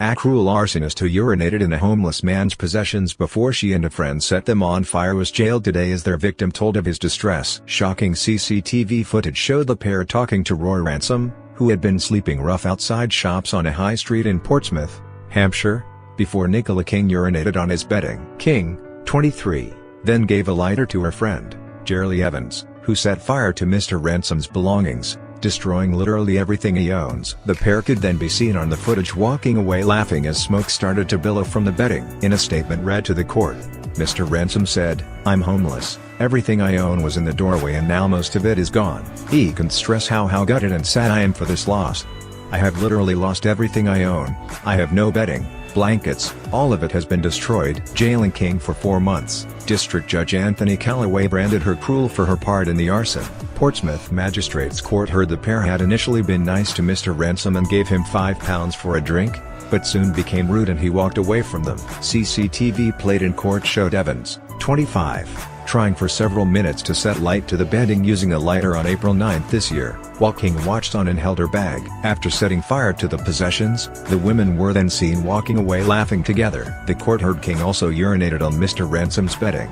A cruel arsonist who urinated in a homeless man's possessions before she and a friend set them on fire was jailed today as their victim told of his distress. Shocking CCTV footage showed the pair talking to Roy Ransom, who had been sleeping rough outside shops on a high street in Portsmouth, Hampshire, before Nicola King urinated on his bedding. King, 23, then gave a lighter to her friend, Jerely Evans, who set fire to Mr Ransom's belongings, destroying literally everything he owns. The pair could then be seen on the footage walking away laughing as smoke started to billow from the bedding. In a statement read to the court, Mr Ransom said, "I'm homeless, everything I own was in the doorway and now most of it is gone. Ican't stress how gutted and sad I am for this loss. I have literally lost everything I own. I have no bedding, blankets, all of it has been destroyed." Jailing King for 4 months, District Judge Anthony Calloway branded her cruel for her part in the arson. Portsmouth Magistrates Court heard the pair had initially been nice to Mr Ransom and gave him £5 for a drink, but soon became rude and he walked away from them. CCTV played in court showed Evans, 25, trying for several minutes to set light to the bedding using a lighter on April 9 this year, while King watched on and held her bag. After setting fire to the possessions, the women were then seen walking away laughing together. The court heard King also urinated on Mr Ransom's bedding.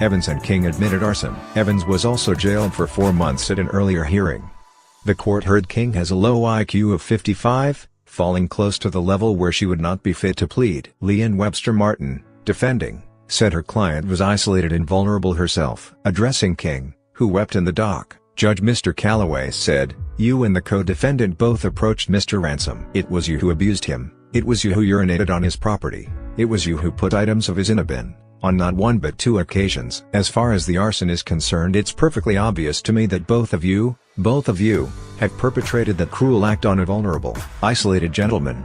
Evans and King admitted arson. Evans was also jailed for 4 months at an earlier hearing. The court heard King has a low IQ of 55, falling close to the level where she would not be fit to plead. Lian Webster-Martin, defending, said her client was isolated and vulnerable herself. Addressing King, who wept in the dock, Judge Mr Callaway said, "You and the co-defendant both approached Mr Ransom. It was you who abused him, it was you who urinated on his property, it was you who put items of his in a bin, on not 1 but 2 occasions. As far as the arson is concerned, it's perfectly obvious to me that both of you, have perpetrated that cruel act on a vulnerable, isolated gentleman."